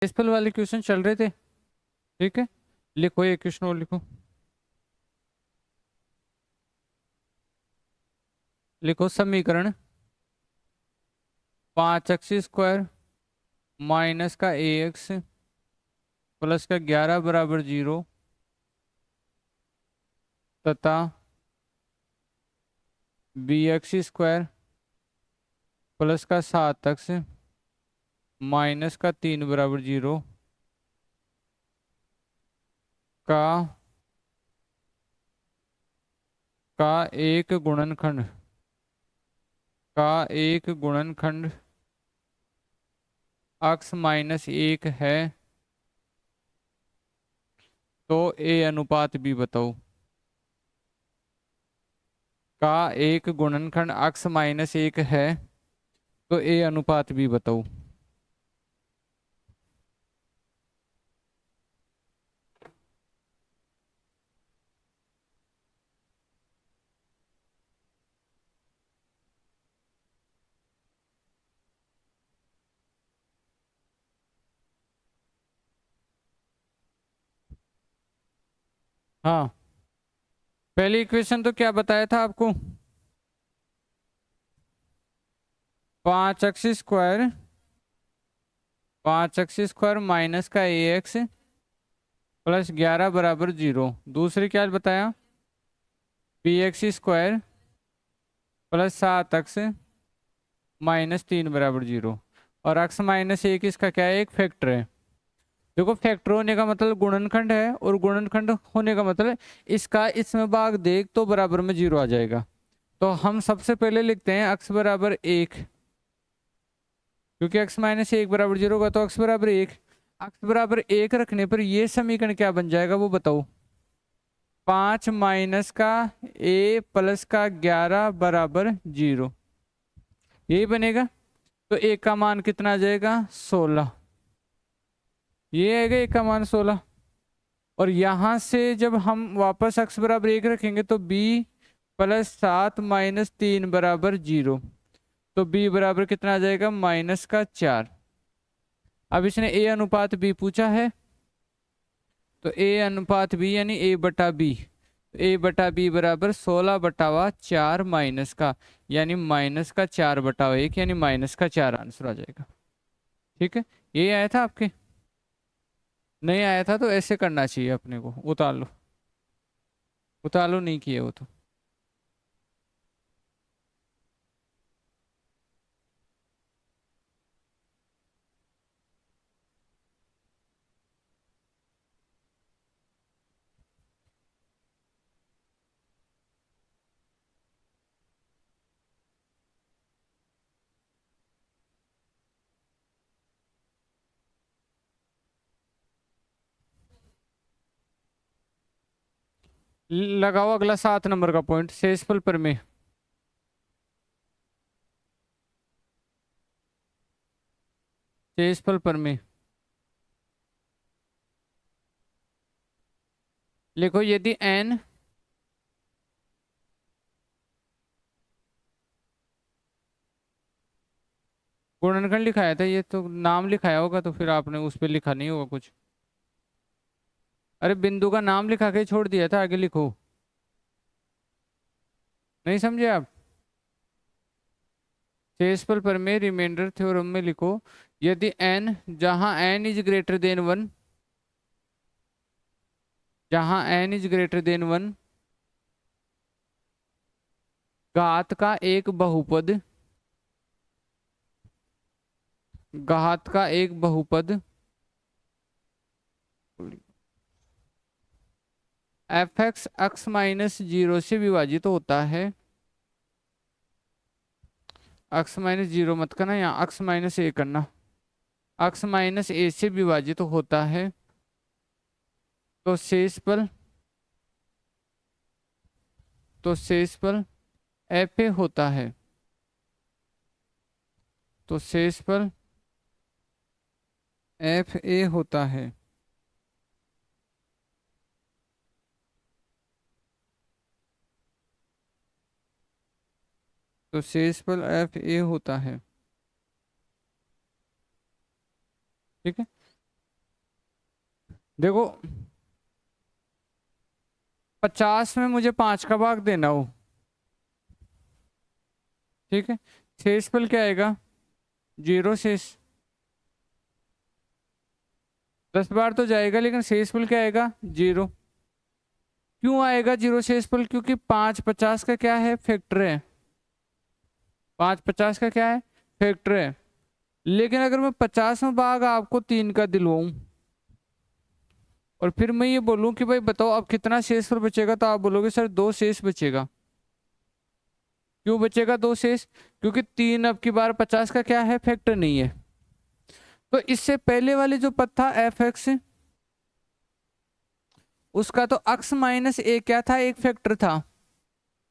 एसपल वाले क्वेश्चन चल रहे थे। ठीक है, लिखो ये क्वेश्चन और लिखो। लिखो समीकरण 5x² माइनस का ax प्लस का 11 बराबर 0 तथा bx² प्लस का 7x माइनस का 3 बराबर 0 का का एक गुणनखंड x माइनस 1 है तो a अनुपात b बताओ। का एक गुणनखंड x माइनस 1 है तो a अनुपात b बताओ। हाँ, पहली इक्वेशन तो क्या बताया था आपको? 5x² माइनस का ax प्लस 11 बराबर 0। दूसरी क्या बताया? bx² प्लस 7x माइनस 3 बराबर 0। और x माइनस 1 इसका क्या है? एक फैक्टर है। देखो, फैक्टर होने का मतलब गुणनखंड है, और गुणनखंड होने का मतलब इसका इसमें भाग देख तो बराबर में 0 आ जाएगा। तो हम सबसे पहले लिखते हैं x बराबर 1, क्योंकि x माइनस 1 बराबर 0 होगा तो x बराबर 1। x बराबर 1 रखने पर ये समीकरण क्या बन जाएगा वो बताओ। 5 माइनस का a प्लस का 11 बराबर 0, यही बनेगा। तो a का मान कितना आ जाएगा? 16। ये आएगा a का मान 16। और यहां से जब हम वापस x बराबर 1 रखेंगे तो b प्लस 7 माइनस 3 बराबर 0। तो b बराबर कितना आ जाएगा? माइनस का 4। अब इसने a अनुपात b पूछा है, तो a अनुपात b यानी a बटा b। a बटा b बराबर 16/4 माइनस का, यानी माइनस का 4/1, यानी माइनस का 4 आंसर आ जाएगा। ठीक है, ये आया था आपके? नहीं आया था तो ऐसे करना चाहिए अपने को। उतार लो, उतार लो, नहीं किए वो तो। लगाओ अगला 7 नंबर का पॉइंट, शेषफल प्रमेय। शेषफल प्रमेय लिखो, यदि n गुणनखंड लिखाया था, ये तो नाम लिखाया होगा तो फिर आपने उस पर लिखा नहीं होगा कुछ। अरे बिंदु का नाम लिखा के छोड़ दिया था, आगे लिखो। नहीं समझे आप? शेषफल प्रमेय रिमाइंडर थ्योरम में लिखो, यदि n जहां n इज ग्रेटर देन 1, जहां n इज ग्रेटर देन 1 घात का एक बहुपद, घात का एक बहुपद fx x माइनस 0 से विभाजित होता है। x माइनस 0 मत करना, यहाँ x माइनस ए करना। x माइनस ए से विभाजित होता है तो शेषफल, तो शेषफल एफ ए होता है। तो शेषफल एफ ए होता है। तो शेषफल एफ ए होता है। ठीक है, देखो 50 में मुझे 5 का भाग देना हो, ठीक है, शेषफल क्या आएगा, 0 शेष। 10 बार तो जाएगा लेकिन शेषफल क्या आएगा, 0। क्यों आएगा 0 शेषफल, क्योंकि 5 50 का क्या है, फैक्टर है। 5 50 का क्या है, फैक्टर है। लेकिन अगर मैं 50वां भाग आपको 3 का दिलवाऊं और फिर मैं ये बोलूं कि भाई बताओ अब कितना शेषफल बचेगा, तो आप बोलोगे सर 2 शेष बचेगा। क्यों बचेगा 2 शेष, क्योंकि 3 अब की बार 50 का क्या है, फैक्टर नहीं है। तो इससे पहले वाले जो पद था एफ एक्स, उसका तो अक्स माइनस ए क्या था, एक फैक्टर था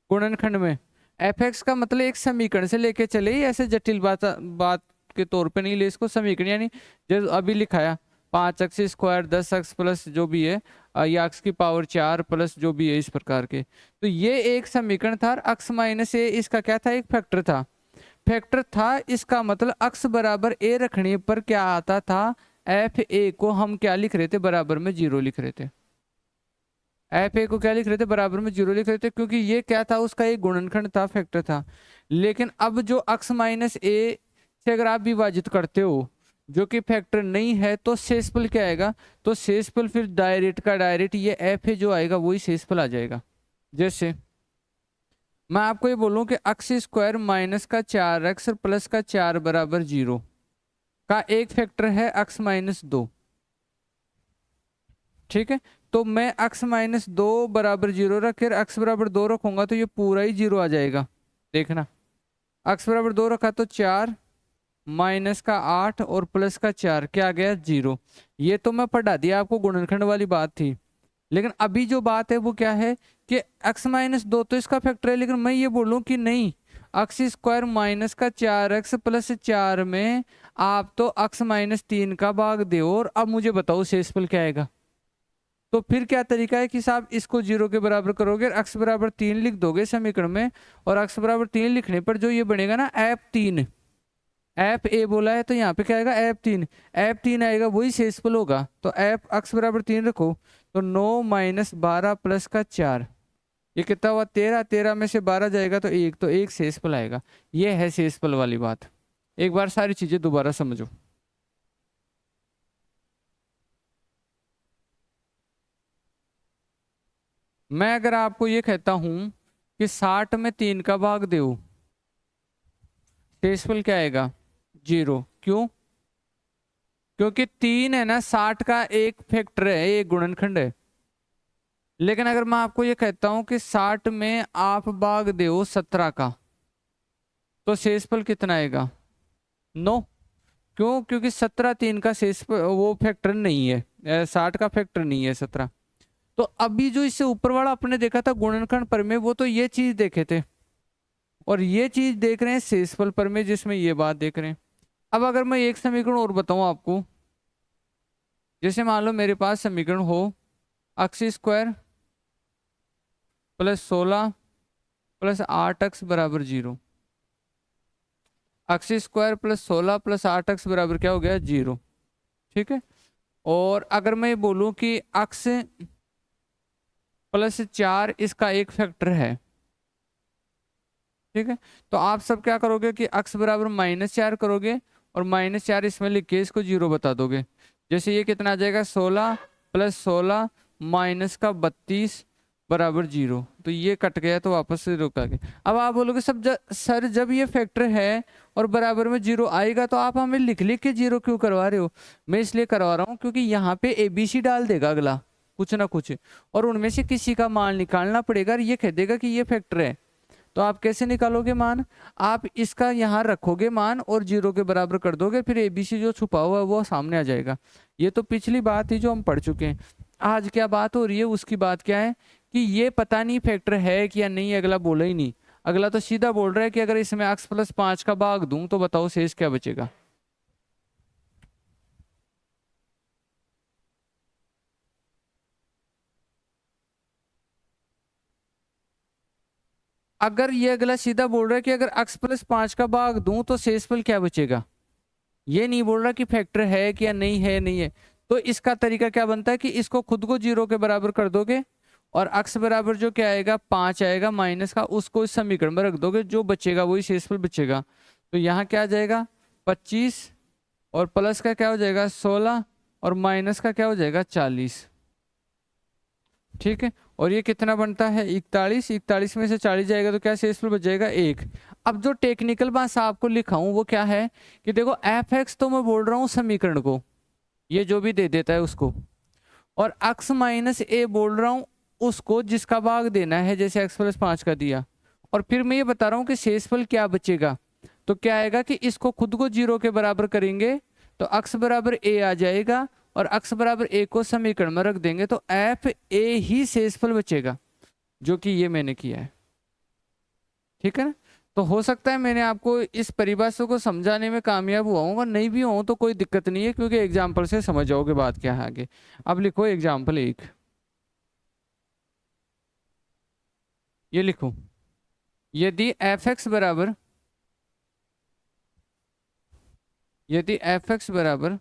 गुणनखंड में। एफ एक्स का मतलब एक समीकरण से लेके चले, ही ऐसे जटिल बात के तौर पे नहीं ले इसको, समीकरण यानी जो अभी लिखाया 5x² 10x प्लस जो भी है, या x की पावर 4 प्लस जो भी है, इस प्रकार के। तो ये एक समीकरण था, अक्स माइनस ए इसका क्या था, एक फैक्टर था। फैक्टर था इसका मतलब अक्स बराबर ए रखने पर क्या आता था, एफ ए को हम क्या लिख रहे थे, बराबर में 0 लिख रहे थे। एफ ए को क्या लिख रहे थे, बराबर में 0 लिख रहे थे, क्योंकि ये क्या था, उसका एक गुणनखंड था, फैक्टर था। लेकिन अब जो अक्स माइनस ए से अगर आप विभाजित करते हो जो कि फैक्टर नहीं है, तो शेषफल क्या आएगा, तो शेषफल फिर डायरेक्ट का डायरेक्ट ये एफ ए जो आएगा वही शेषफल आ जाएगा। जैसे मैं आपको ये बोलूं कि अक्स स्क्वायर माइनस का 4x प्लस का 4 बराबर 0 का एक फैक्टर है अक्स माइनस 2, ठीक है। तो मैं अक्स माइनस 2 बराबर 0 रख कर अक्स बराबर 2 रखूंगा तो ये पूरा ही 0 आ जाएगा। देखना अक्स बराबर 2 रखा तो 4 माइनस का 8 और प्लस का 4 क्या आ गया, 0। ये तो मैं पढ़ा दिया आपको, गुणनखंड वाली बात थी। लेकिन अभी जो बात है वो क्या है कि एक्स माइनस 2 तो इसका फैक्टर है, लेकिन मैं ये बोलूं कि नहीं, अक्स स्क्वायर माइनस का 4x प्लस 4 में आप तो अक्स माइनस 3 का भाग दो, और अब मुझे बताओ शेषफल क्या आएगा। तो फिर क्या तरीका है कि साहब इसको 0 के बराबर करोगे, अक्स बराबर 3 लिख दोगे समीकरण में, और अक्स बराबर 3 लिखने पर जो ये बनेगा ना F3, एफ ए बोला है तो यहाँ पे क्या आएगा, F3। F3 आएगा वही शेषफल होगा, तो एफ अक्स बराबर 3 रखो, तो 9 माइनस 12 प्लस का 4, ये कितना हुआ, 13। 13 में से 12 जाएगा तो 1, तो 1 शेषफल आएगा। ये है शेषफल वाली बात। एक बार सारी चीजें दोबारा समझो। मैं अगर आपको ये कहता हूं कि 60 में 3 का भाग दो, शेषफल क्या आएगा, 0। क्यों, क्योंकि 3 है ना, 60 का एक फैक्टर है, एक गुणनखंड है। लेकिन अगर मैं आपको ये कहता हूं कि 60 में आप भाग दो 17 का, तो शेषफल कितना आएगा, 9। क्यों, क्योंकि 17 3 का शेषफल वो फैक्टर नहीं है, 60 का फैक्टर नहीं है 17। तो अभी जो इससे ऊपर वाला आपने देखा था गुणनखंड पर में, वो तो ये चीज देखे थे, और ये चीज देख रहे हैं शेषफल पर में, जिसमें ये बात देख रहे हैं। अब अगर मैं एक समीकरण और बताऊं आपको, जैसे मान लो मेरे पास समीकरण हो अक्स स्क्वायर प्लस 16 प्लस 8x बराबर 0। अक्स स्क्वायर प्लस 16 प्लस 8x बराबर क्या हो गया, 0, ठीक है। और अगर मैं बोलूं कि अक्स प्लस 4 इसका एक फैक्टर है, ठीक है, तो आप सब क्या करोगे कि अक्स बराबर -4 करोगे, और -4 इसमें लिख के इसको 0 बता दोगे। जैसे ये कितना आ जाएगा, 16 प्लस 16 माइनस का 32 बराबर 0, तो ये कट गया तो वापस से रोका गया। अब आप बोलोगे सर जब ये फैक्टर है और बराबर में 0 आएगा तो आप हमें लिख लिख के 0 क्यों करवा रहे हो। मैं इसलिए करवा रहा हूँ क्योंकि यहाँ पे ABC डाल देगा अगला कुछ ना कुछ, और उनमें से किसी का मान निकालना पड़ेगा, और ये कह देगा कि ये फैक्टर है। तो आप कैसे निकालोगे मान, आप इसका यहाँ रखोगे मान और 0 के बराबर कर दोगे, फिर ABC जो छुपा हुआ है वो सामने आ जाएगा। ये तो पिछली बात थी जो हम पढ़ चुके हैं। आज क्या बात हो रही है, उसकी बात क्या है कि ये पता नहीं फैक्टर है कि या नहीं, अगला बोला ही नहीं। अगला तो सीधा बोल रहा है कि अगर इसमें x प्लस 5 का भाग दूं तो बताओ शेष क्या बचेगा। अगर ये अगला सीधा बोल रहा है कि अगर x प्लस 5 का भाग दूं तो शेषफल क्या बचेगा, ये नहीं बोल रहा कि फैक्टर है कि या नहीं है, नहीं है, तो इसका तरीका क्या बनता है कि इसको खुद को 0 के बराबर कर दोगे और अक्स बराबर जो क्या आएगा 5 आएगा माइनस का, उसको इस समीकरण में रख दोगे, जो बचेगा वही शेषफल बचेगा। तो यहाँ क्या आ जाएगा 25 और प्लस का क्या हो जाएगा 16 और माइनस का क्या हो जाएगा 40। ठीक है, और ये कितना बनता है 41, 41 में से 40 जाएगा तो क्या शेषफल बच जाएगा 1। अब जो टेक्निकल बात आपको लिखाऊं वो क्या है कि देखो एफ एक्स तो मैं बोल रहा हूँ समीकरण को, ये जो भी दे देता है उसको, और x माइनस ए बोल रहा हूँ उसको जिसका भाग देना है, जैसे x प्लस 5 का दिया। और फिर मैं ये बता रहा हूँ कि शेषफल क्या बचेगा। तो क्या आएगा कि इसको खुद को 0 के बराबर करेंगे तो x बराबर a आ जाएगा और x बराबर a को समीकरण में रख देंगे तो एफ ए ही शेषफल बचेगा, जो कि ये मैंने किया है। ठीक है ना। तो हो सकता है मैंने आपको इस परिभाषा को समझाने में कामयाब हुआ हूँ, और नहीं भी हूँ तो कोई दिक्कत नहीं है, क्योंकि एग्जाम्पल से समझ जाओगे बात क्या है आगे। अब लिखो एग्जाम्पल 1, ये लिखो यदि एफ एक्स बराबर, यदि एफ एक्स बराबर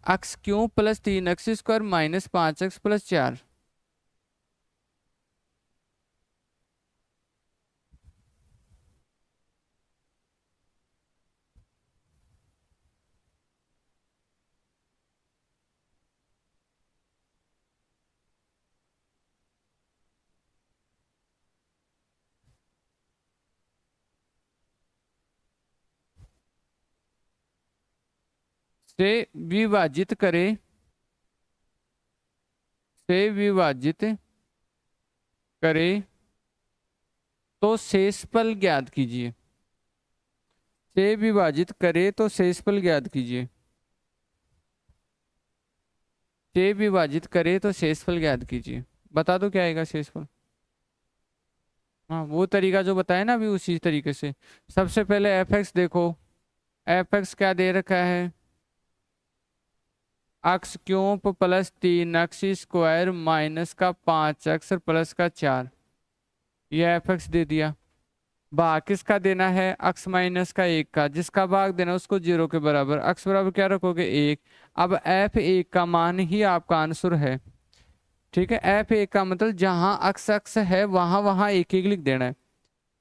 x cube plus 3x² minus 5x plus 4, से विभाजित करे, से विभाजित करे तो शेषफल ज्ञात कीजिए। से विभाजित करे तो शेषफल ज्ञात कीजिए। से विभाजित करे तो शेषफल ज्ञात कीजिए। बता दो क्या आएगा शेषफल। हाँ वो तरीका जो बताया ना अभी, उसी तरीके से। सबसे पहले एफ एक्स देखो, एफ एक्स क्या दे रखा है x cube plus 3x² minus का 5x प्लस का 4, ये एफ एक्स दे दिया। भाग किसका देना है x माइनस का 1 का, जिसका भाग देना उसको 0 के बराबर, x बराबर क्या रखोगे 1। अब एफ 1 का मान ही आपका आंसर है। ठीक है, एफ 1 का मतलब जहां x x है वहां वहां एक एक लिख देना है,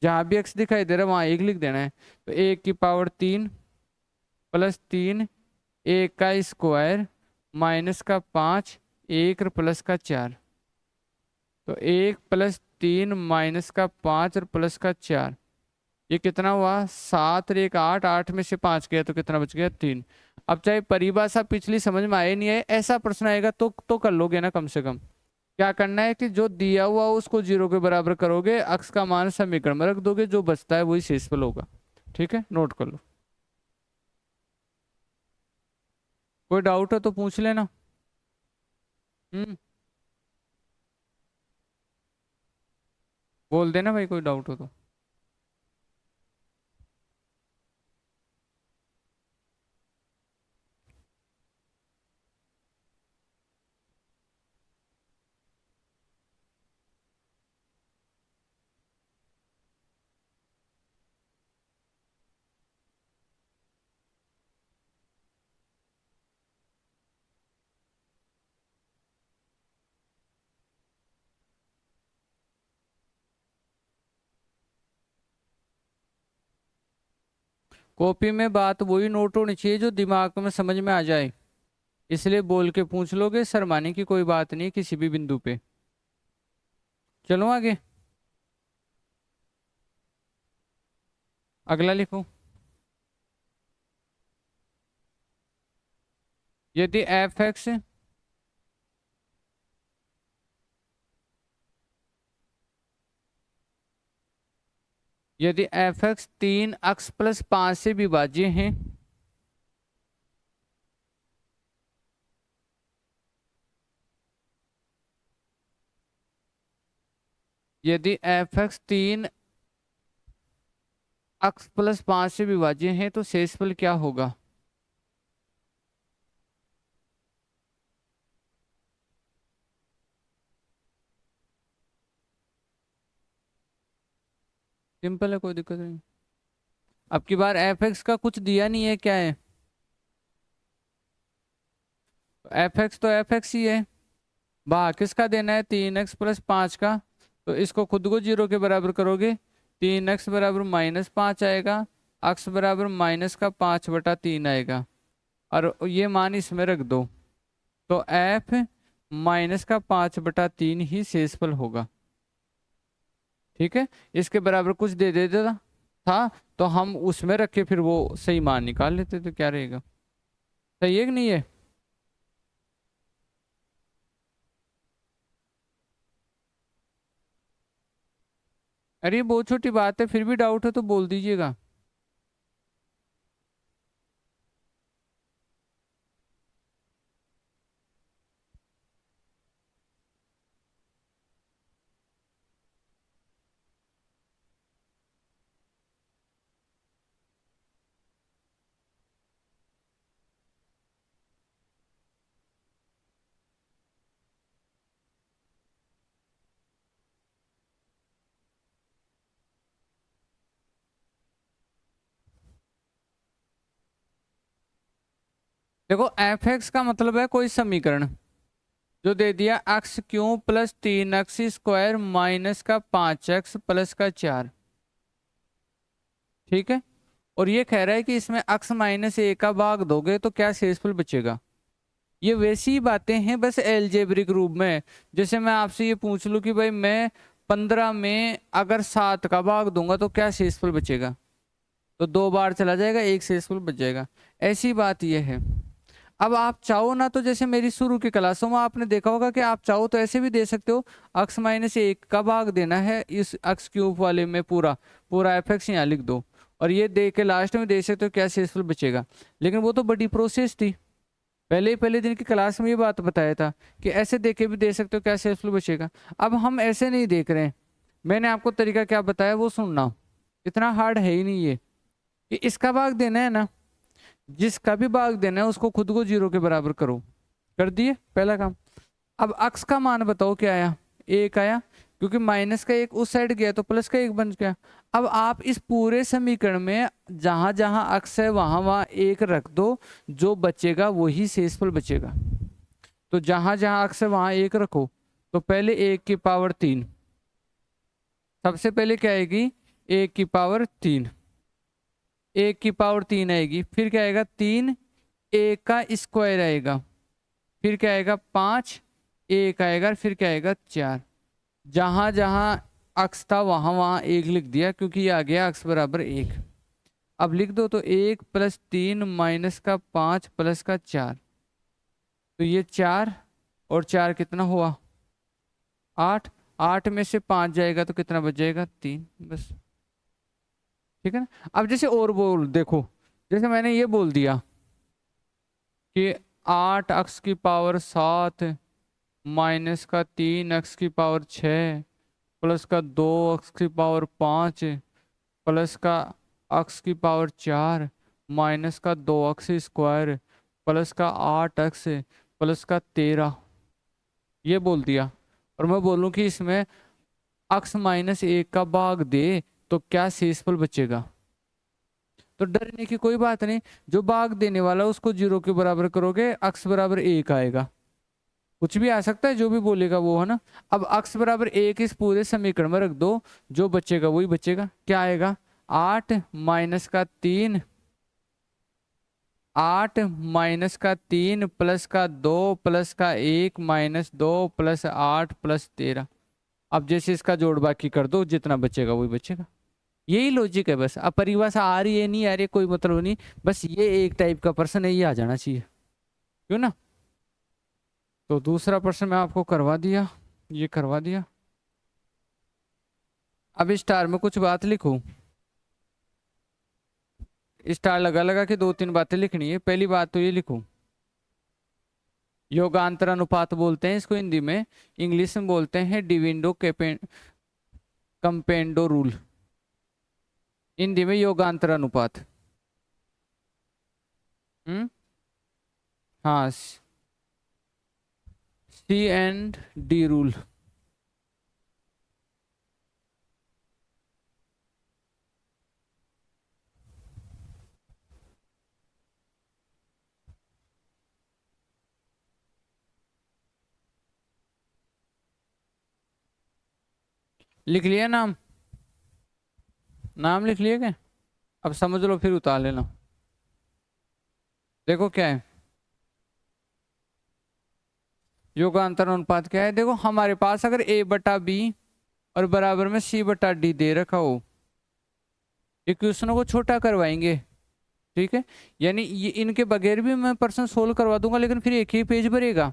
जहां भी x दिखाई दे रहा है वहां एक लिख देना है। तो 1 की पावर 3 प्लस 3, 1 का स्क्वायर माइनस का 5, 1 और प्लस का 4। तो 1 प्लस 3 माइनस का 5 और प्लस का 4, ये कितना हुआ 7 और 1 8, 8 में से 5 गया तो कितना बच गया 3। अब चाहे परिभाषा पिछली समझ में आए नहीं आए, ऐसा प्रश्न आएगा तो कर लोगे ना। कम से कम क्या करना है कि जो दिया हुआ उसको 0 के बराबर करोगे, x का मान समीकरण में रख दोगे, जो बचता है वही शेषफल होगा। ठीक है, नोट कर लो। कोई डाउट है तो पूछ लेना। हम्म, बोल देना भाई कोई डाउट हो तो। कॉपी में बात वही नोट होनी चाहिए जो दिमाग में समझ में आ जाए, इसलिए बोल के पूछ लोगे, शर्माने की कोई बात नहीं किसी भी बिंदु पे। चलो आगे, अगला लिखो। यदि एफ एक्स, यदि एफ एक्स 3x प्लस 5 से विभाज्य है, यदि एफ एक्स 3x प्लस 5 से विभाज्य है तो शेषफल क्या होगा। सिंपल है, कोई दिक्कत नहीं। अब की बार एफ एक्स का कुछ दिया नहीं है, क्या है एफ एक्स तो एफ एक्स ही है, भाग किसका देना है 3x+5 का, तो इसको खुद को 0 के बराबर करोगे, 3x बराबर -5 आएगा, x बराबर -5/3 आएगा, और ये मान इसमें रख दो, तो f -5/3 ही शेषफल होगा। ठीक है, इसके बराबर कुछ दे देता था तो हम उसमें रख के फिर वो सही मान निकाल लेते, तो क्या रहेगा, सही है कि नहीं है। अरे ये बहुत छोटी बात है, फिर भी डाउट है तो बोल दीजिएगा। देखो एफ एक्स का मतलब है कोई समीकरण जो दे दिया x³ + 3x² माइनस का 5x प्लस का 4। ठीक है, और ये कह रहा है कि इसमें x-a का भाग दोगे तो क्या शेषफल बचेगा। ये वैसी ही बातें हैं बस एलजेब्रिक रूप में। जैसे मैं आपसे ये पूछ लूं कि भाई मैं 15 में अगर 7 का भाग दूंगा तो क्या शेषफल बचेगा, तो 2 बार चला जाएगा, एक शेषफल बच जाएगा। ऐसी बात यह है। अब आप चाहो ना तो जैसे मेरी शुरू की क्लासों में आपने देखा होगा कि आप चाहो तो ऐसे भी दे सकते हो, x-1 का भाग देना है इस x³ वाले में, पूरा पूरा एफ एक्स यहाँ लिख दो, और ये दे के लास्ट में दे सकते हो क्या शेषफल बचेगा। लेकिन वो तो बड़ी प्रोसेस थी, पहले ही पहले दिन की क्लास में ये बात बताया था कि ऐसे दे के भी दे सकते हो क्या शेषफल बचेगा। अब हम ऐसे नहीं देख रहे हैं, मैंने आपको तरीका क्या बताया वो सुनना, इतना हार्ड है ही नहीं ये। कि इसका भाग देना है ना, जिसका भी भाग देना है उसको खुद को 0 के बराबर करो, कर दिए पहला काम। अब अक्स का मान बताओ क्या आया, 1 आया, क्योंकि माइनस का 1 उस साइड गया तो प्लस का 1 बन गया। अब आप इस पूरे समीकरण में जहां जहां अक्स है वहां वहां 1 रख दो, जो बचेगा वही शेषफल बचेगा। तो जहां जहां अक्स है वहां 1 रखो, तो पहले 1⁻3, सबसे पहले क्या आएगी 1⁻3, 1⁻3 आएगी, फिर क्या आएगा 3 1 का स्क्वायर आएगा, फिर क्या आएगा 5 1 आएगा, फिर क्या आएगा 4। जहां जहां अक्स था वहां वहां 1 लिख दिया, क्योंकि ये आ गया अक्स बराबर 1। अब लिख दो, तो 1+3 माइनस का 5 प्लस का 4, तो ये 4 और 4 कितना हुआ 8, 8 में से 5 जाएगा तो कितना बच जाएगा 3 बस। ठीक है ना। अब जैसे और बोल देखो, जैसे मैंने ये बोल दिया कि 8x⁻7 माइनस का 3x⁻6 प्लस का 2x⁻5 प्लस का x⁻4 माइनस का 2x² प्लस का 8x प्लस का 13, ये बोल दिया। और मैं बोलूं कि इसमें x-1 का भाग दे तो क्या शेषफल बचेगा, तो डरने की कोई बात नहीं, जो भाग देने वाला उसको 0 के बराबर करोगे, x बराबर 1 आएगा। कुछ भी आ सकता है, जो भी बोलेगा वो, है ना। अब x बराबर 1 इस पूरे समीकरण में रख दो, जो बचेगा वही बचेगा। क्या आएगा 8 माइनस का 3, 8 माइनस का 3 प्लस का 2 प्लस का 1 माइनस 2 प्लस 8 प्लस 13। अब जैसे इसका जोड़ बाकी कर दो, जितना बचेगा वही बचेगा। यही लॉजिक है बस। अब परिभाषा आ रही है नहीं आ रही है कोई मतलब नहीं, बस ये एक टाइप का प्रश्न है, ये आ जाना चाहिए, क्यों ना। तो दूसरा प्रश्न मैं आपको करवा दिया, ये करवा दिया। अब स्टार में कुछ बात लिखूं, स्टार लगा लगा के 2-3 बातें लिखनी है। पहली बात तो ये लिखूं, योगांतर अनुपात बोलते हैं इसको हिंदी में, इंग्लिश में बोलते हैं डिविडो कंपेंडो रूल, हिंदी में योगांतर अनुपात। हम्म, हाँ, C&D रूल। लिख लिया नाम, नाम लिख लिया क्या? अब समझ लो फिर उतार लेना। देखो क्या है योगांतर अनुपात क्या है। देखो हमारे पास अगर a बटा बी और बराबर में c बटा डी दे रखा हो, इक्वेशनों को छोटा करवाएंगे, ठीक है। यानी ये इनके बगैर भी मैं पर्सन सोल्व करवा दूंगा, लेकिन फिर एक ही पेज भरेगा।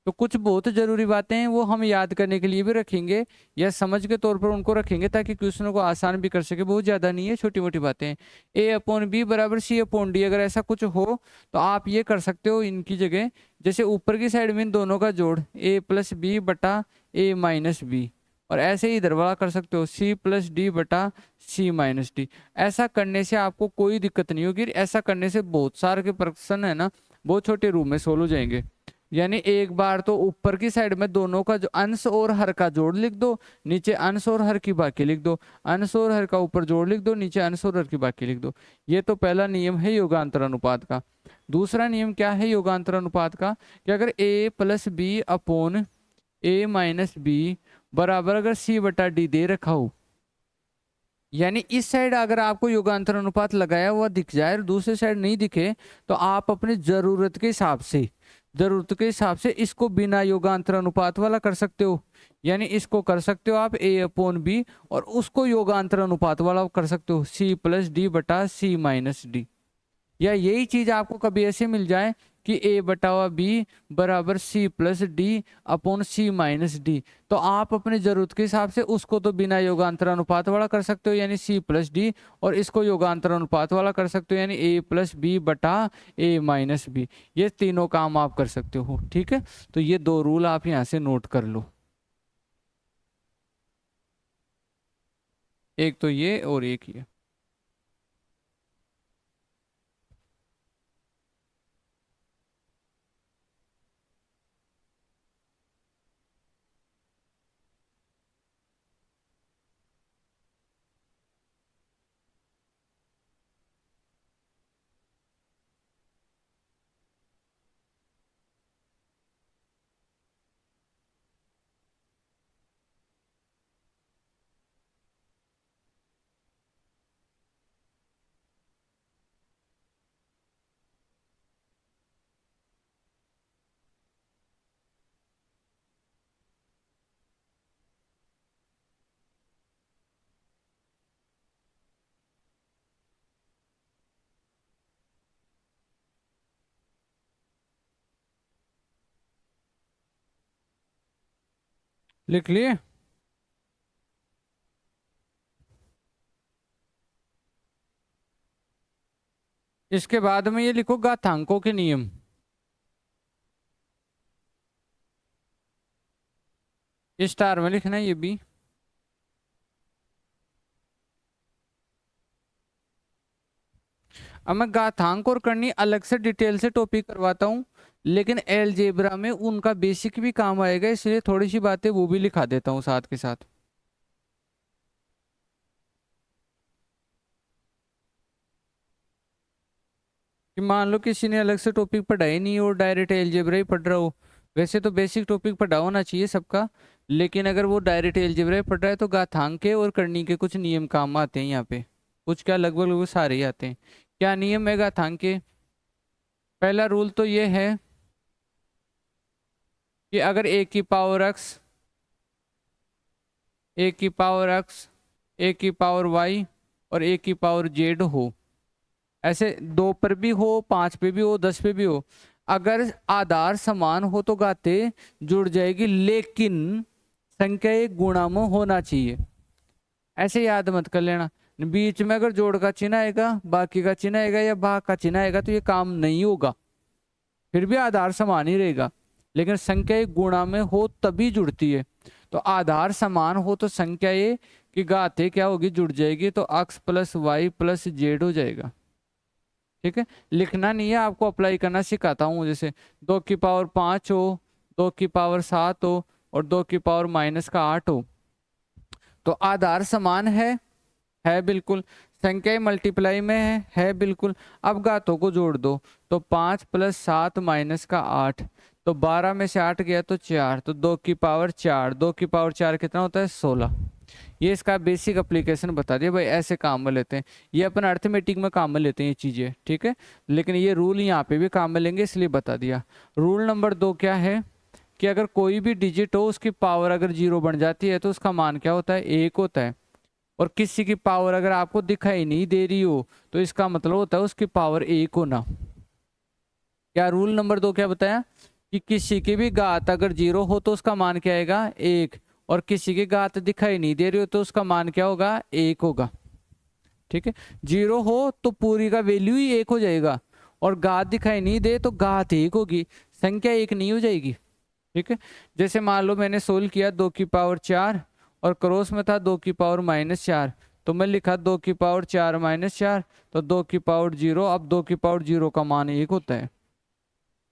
तो कुछ बहुत जरूरी बातें हैं वो हम याद करने के लिए भी रखेंगे या समझ के तौर पर उनको रखेंगे, ताकि क्वेश्चनों को आसान भी कर सके। बहुत ज्यादा नहीं है, छोटी मोटी बातें हैं। ए अपॉन बी बराबर सी अपॉन डी, अगर ऐसा कुछ हो तो आप ये कर सकते हो इनकी जगह, जैसे ऊपर की साइड में इन दोनों का जोड़ ए प्लस बी बटा ए माइनस बी, और ऐसे ही इधर वाला कर सकते हो सी प्लस डी बटा सी माइनस डी। ऐसा करने से आपको कोई दिक्कत नहीं होगी। ऐसा करने से बहुत सारे के प्रश्न है ना बहुत छोटे रूप में सोल्व हो जाएंगे। यानी एक बार तो ऊपर की साइड में दोनों का जो अंश और हर का जोड़ लिख दो, नीचे अंश और हर की बाकी लिख दो, अंश और हर का ऊपर जोड़ लिख दो, नीचे अंश और हर की बाकी लिख दो। ये तो पहला नियम है योगांतर अनुपात का। दूसरा नियम क्या है योगांतर अनुपात का, कि अगर a plus B upon A minus B बराबर अगर c बटा डी दे रखा हो, यानी इस साइड अगर आपको योगांतर अनुपात लगाया हुआ दिख जाए और दूसरी साइड नहीं दिखे, तो आप अपनी जरूरत के हिसाब से इसको बिना योगांतर अनुपात वाला कर सकते हो। यानी इसको कर सकते हो आप a अपॉन बी, और उसको योगांतर अनुपात वाला कर सकते हो c प्लस डी बटा सी माइनस डी। या यही चीज आपको कभी ऐसे मिल जाए कि a बटा हुआ बी बराबर c प्लस डी अपॉन सी माइनस डी, तो आप अपनी जरूरत के हिसाब से उसको तो बिना योगांतर अनुपात वाला कर सकते हो यानी c प्लस डी, और इसको योगांतर अनुपात वाला कर सकते हो यानी a प्लस बी बटा a माइनस बी। ये तीनों काम आप कर सकते हो, ठीक है। तो ये दो रूल आप यहाँ से नोट कर लो, एक तो ये और एक ये। लिख लिए? इसके बाद में ये लिखो घातांकों के नियम। स्टार में लिखना है ये भी। अब मैं घातांक और करनी अलग से डिटेल से टॉपिक करवाता हूँ, लेकिन अलजेब्रा में उनका बेसिक भी काम आएगा, इसलिए थोड़ी सी बातें वो भी लिखा देता हूँ साथ के साथ। कि मान लो किसी ने अलग से टॉपिक पढ़ा ही नहीं और डायरेक्ट अलजेब्रा ही पढ़ रहा हो, वैसे तो बेसिक टॉपिक पढ़ा होना चाहिए सबका, लेकिन अगर वो डायरेक्ट अलजेब्रा ही पढ़ रहा है तो घातांक के और करनी के कुछ नियम काम आते हैं यहाँ पे। कुछ क्या, लगभग लगभग सारे ही आते हैं। क्या नियम है घातांक के? पहला रूल तो ये है कि अगर a की पावर x, a की पावर x, a की पावर y और a की पावर z हो, ऐसे 2 पर भी हो, 5 पे भी हो, 10 पे भी हो, अगर आधार समान हो तो घाते जुड़ जाएगी, लेकिन संख्या एक गुणा में होना चाहिए। ऐसे याद मत कर लेना, बीच में अगर जोड़ का चिन्ह आएगा, बाकी का चिन्ह आएगा या भाग का चिन्ह आएगा तो ये काम नहीं होगा। फिर भी आधार समान ही रहेगा, लेकिन संख्या एक गुणा में हो तभी जुड़ती है। तो आधार समान हो तो संख्या ए की घाते क्या होगी, जुड़ जाएगी, तो x plus Y plus Z हो जाएगा। ठीक है, लिखना नहीं है, आपको अप्लाई करना सिखाता हूँ। जैसे 2 की पावर 5 हो, 2 की पावर 7 हो और 2 की पावर माइनस का 8 हो, तो आधार समान है बिल्कुल। संख्या मल्टीप्लाई में है बिल्कुल। अब घातों को जोड़ दो, तो 5 प्लस 7 माइनस का 8, तो 12 में से 8 गया तो 4, तो 2 की पावर 4, 2 की पावर 4 कितना होता है 16। ये इसका बेसिक एप्लीकेशन बता दिया भाई, ऐसे काम में लेते हैं। ये अपन अर्थमेटिक में काम में लेते हैं ये चीज़ें, ठीक है, लेकिन ये रूल यहाँ पे भी काम में लेंगे इसलिए बता दिया। रूल नंबर 2 क्या है कि अगर कोई भी डिजिट हो उसकी पावर अगर 0 बन जाती है तो उसका मान क्या होता है, 1 होता है। और किसी की पावर अगर आपको दिखाई नहीं दे रही हो तो इसका मतलब होता है उसकी पावर 1 होना। क्या रूल नंबर 2 क्या बताया कि किसी की भी घात अगर 0 हो तो उसका मान क्या आएगा, 1। और किसी की घात दिखाई नहीं दे रही हो तो उसका मान क्या होगा, 1 होगा। ठीक है, 0 हो तो पूरी का वैल्यू ही 1 हो जाएगा, और घात दिखाई नहीं दे तो घात 1 होगी, संख्या 1 नहीं हो जाएगी। ठीक है, जैसे मान लो मैंने सोल्व किया 2 की पावर 4 और क्रॉस में था 2 की पावर -4, तो मैं लिखा 2 की पावर 4 -4, तो 2 की पावर 0। अब 2 की पावर 0 का मान 1 होता है,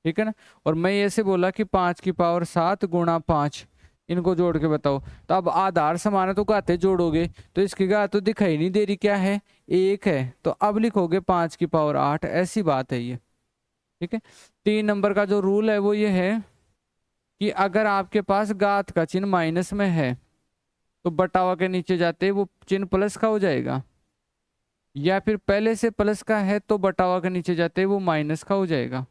ठीक है ना। और मैं ऐसे बोला कि 5 की पावर 7 गुणा 5, इनको जोड़ के बताओ। तो अब आधार समान है तो घाते जोड़ोगे तो इसकी घात तो दिखाई नहीं दे रही, क्या है, 1 है, तो अब लिखोगे 5 की पावर 8, ऐसी बात है ये। ठीक है, 3 नंबर का जो रूल है वो ये है कि अगर आपके पास घात का चिन्ह माइनस में है तो बटावा के नीचे जाते वो चिन्ह प्लस का हो जाएगा, या फिर पहले से प्लस का है तो बटावा के नीचे जाते वो माइनस का हो जाएगा,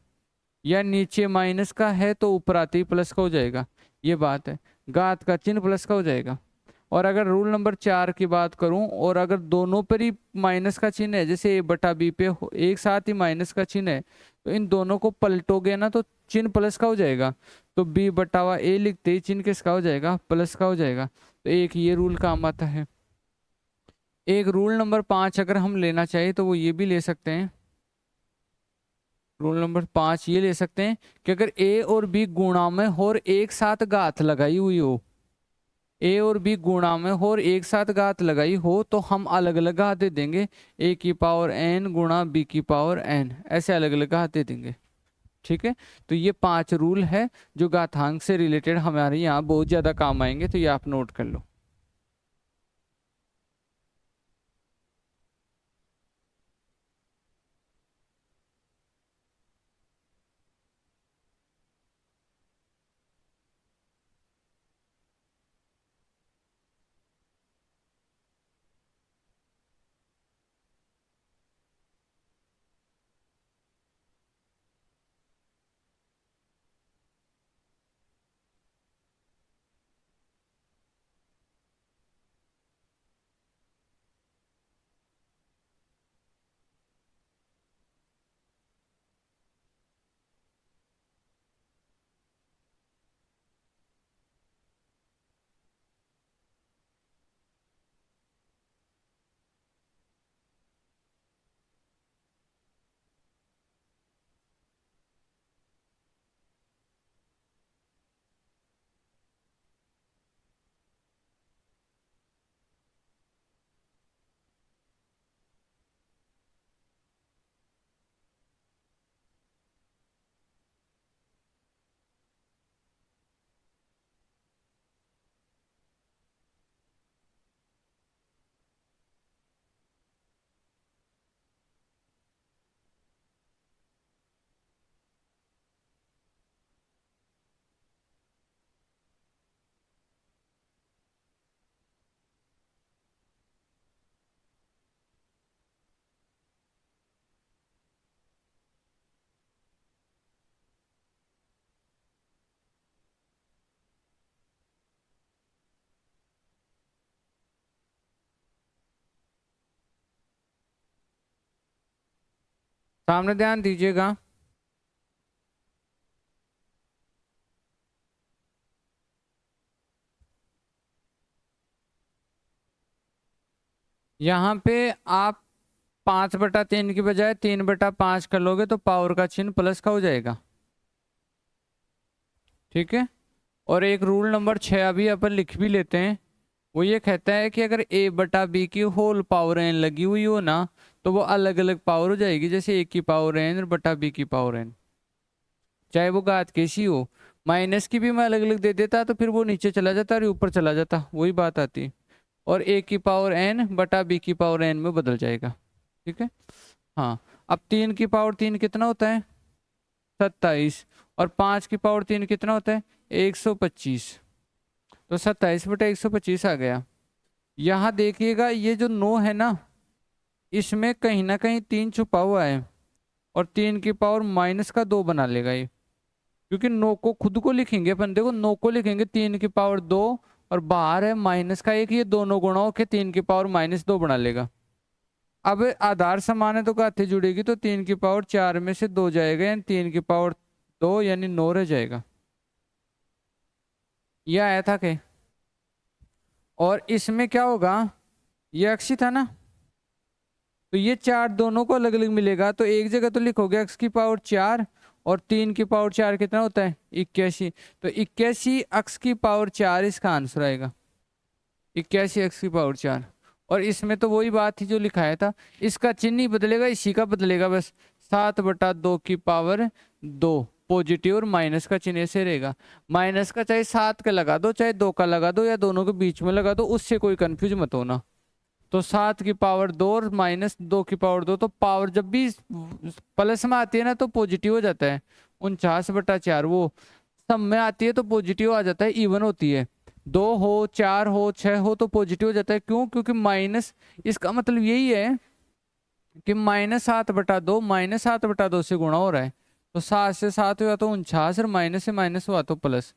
या नीचे माइनस का है तो ऊपर आते ही प्लस का हो जाएगा। ये बात है, घात का चिन्ह प्लस का हो जाएगा। और अगर रूल नंबर 4 की बात करूं, और अगर दोनों पर ही माइनस का चिन्ह है, जैसे ए बटा बी पे एक साथ ही माइनस का चिन्ह है, तो इन दोनों को पलटोगे ना तो चिन्ह प्लस का हो जाएगा, तो बी बटावा ए लिखते ही चिन्ह किसका हो जाएगा, प्लस का हो जाएगा। तो एक ये रूल काम आता है। एक रूल नंबर 5 अगर हम लेना चाहिए तो वो ये भी ले सकते हैं, रूल नंबर 5 ये ले सकते हैं कि अगर ए और बी गुणा में हो और एक साथ घात लगाई हुई हो, ए और बी गुणा में हो और एक साथ घात लगाई हो, तो हम अलग अलग घात दे देंगे, ए की पावर n गुणा बी की पावर n, ऐसे अलग अलग घात दे देंगे। ठीक है, तो ये 5 रूल है जो घातांक से रिलेटेड हमारे यहाँ बहुत ज्यादा काम आएंगे, तो ये आप नोट कर लो। सामने ध्यान दीजिएगा, यहाँ पे आप 5/3 की बजाय 3/5 कर लोगे तो पावर का चिन्ह प्लस का हो जाएगा। ठीक है, और एक रूल नंबर 6 अभी अपन लिख भी लेते हैं, वो ये कहता है कि अगर a बटा बी की होल पावर n लगी हुई हो ना तो वो अलग अलग पावर हो जाएगी, जैसे a की पावर n बटा b की पावर n, चाहे वो घात कैसी हो। माइनस की भी मैं अलग अलग दे देता तो फिर वो नीचे चला जाता और ऊपर चला जाता, वही बात आती, और a की पावर n बटा b की पावर n में बदल जाएगा। ठीक है, हाँ। अब 3 की पावर 3 कितना होता है, 27, और 5 की पावर 3 कितना होता है, 125, तो 27/125 आ गया। यहाँ देखिएगा ये जो 9 है ना, इसमें कहीं ना कहीं 3 छुपा हुआ है, और 3 की पावर -2 बना लेगा ये, क्योंकि 9 को खुद को लिखेंगे अपन, देखो 9 को लिखेंगे 3 की पावर 2, और बाहर है -1, ये दोनों गुणा होके 3 की पावर -2 बना लेगा। अब आधार समान है तो गाठे जुड़ेगी, तो 3 की पावर 4 में से 2 जाएगा, यानी 3 की पावर 2 यानी 9 रह जाएगा। ये आया था के। और इसमें क्या होगा, ये अक्षी था ना, तो ये 4 दोनों को अलग अलग मिलेगा, तो एक जगह तो लिखोगे x की पावर 4, और 3 की पावर 4 कितना होता है 81, तो 81 x की पावर 4 इसका आंसर आएगा, 81 x की पावर 4। और इसमें तो वही बात थी जो लिखाया था, इसका चिन्ह नहीं बदलेगा, इसी का बदलेगा बस, 7/2 की पावर 2, पॉजिटिव और माइनस का चिन्ह ऐसे रहेगा। माइनस का चाहे 7 का लगा दो, चाहे 2 का लगा दो, या दोनों के बीच में लगा दो, उससे कोई कंफ्यूज मत होना। तो 7 की पावर 2 और -2 की पावर 2, तो पावर जब भी प्लस में आती है ना तो पॉजिटिव हो जाता है, 49/4, वो सब में आती है तो पॉजिटिव आ जाता है, इवन होती है, 2 हो 4 हो 6 हो तो पॉजिटिव हो जाता है। क्यों? क्योंकि माइनस, इसका मतलब यही है कि -7/2 -7/2 से गुणा हो रहा है, तो 7 से 7 हुआ तो 49, और माइनस से माइनस हुआ तो प्लस,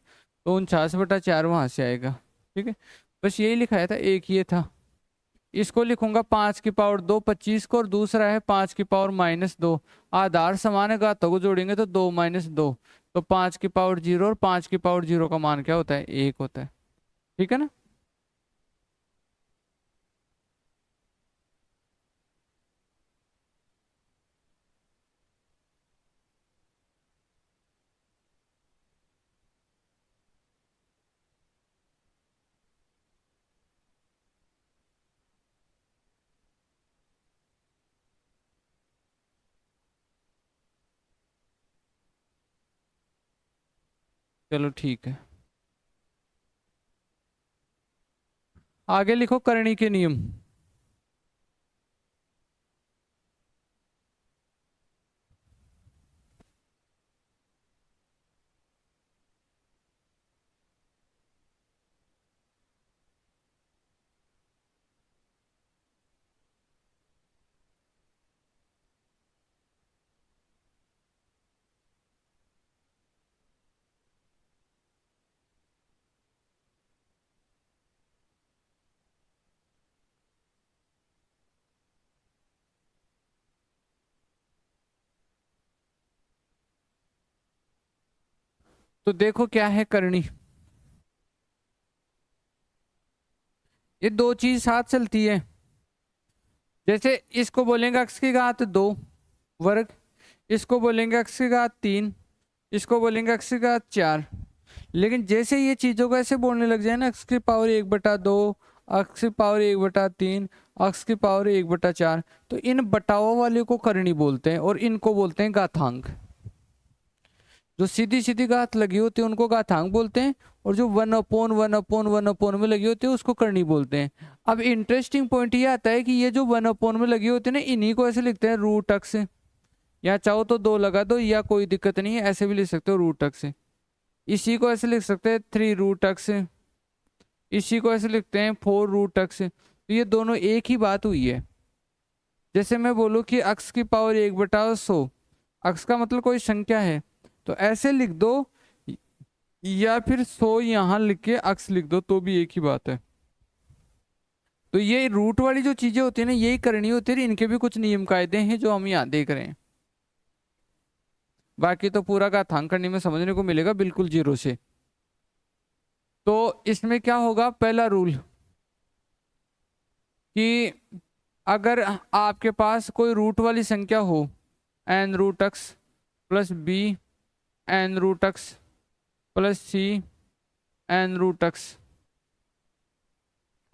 तो 49/4 वहां से आएगा। ठीक है, बस यही लिखाया था, एक ये था। इसको लिखूंगा 5 की पावर 2 25 को, और दूसरा है 5 की पावर -2, आधार समान है, घातों को जोड़ेंगे तो 2 - 2, तो 5 की पावर 0, और 5 की पावर 0 का मान क्या होता है 1 होता है। ठीक है ना। चलो ठीक है, आगे लिखो करणी के नियम। तो देखो क्या है करणी, ये दो चीज साथ चलती है। जैसे इसको बोलेंगे x की घात 2 वर्ग, इसको बोलेंगे x की घात 3, इसको बोलेंगे x की घात 4। लेकिन जैसे ये चीजों को ऐसे बोलने लग जाए ना, x की पावर 1/2, x की पावर 1/3, x की पावर 1/4, तो इन बटाओ वाले को करणी बोलते हैं, और इनको बोलते हैं घातांक। जो सीधी सीधी घात लगी होती है उनको घातांक बोलते हैं, और जो 1/1/1/1 में लगी होती है उसको करणी बोलते हैं। अब इंटरेस्टिंग पॉइंट ये आता है कि ये जो 1/ में लगी होती है ना, इन्हीं को ऐसे लिखते हैं √x। या चाहो तो 2 लगा दो, या कोई दिक्कत नहीं है, ऐसे भी लिख सकते हो √x। इसी को ऐसे लिख सकते हैं 3√x, इसी को ऐसे लिखते हैं 4√x। तो ये दोनों एक ही बात हुई है। जैसे मैं बोलूँ कि x की पावर 1/100, x का मतलब कोई संख्या है, तो ऐसे लिख दो, या फिर 100 यहाँ लिख के x लिख दो, तो भी एक ही बात है। तो ये रूट वाली जो चीजें होती है ना, यही करनी होती है, इनके भी कुछ नियम कायदे हैं जो हम यहाँ देख रहे हैं। बाकी तो पूरा घातांक करने में समझने को मिलेगा बिल्कुल जीरो से। तो इसमें क्या होगा, पहला रूल कि अगर आपके पास कोई रूट वाली संख्या हो, n√x plus b n√x plus c n√x,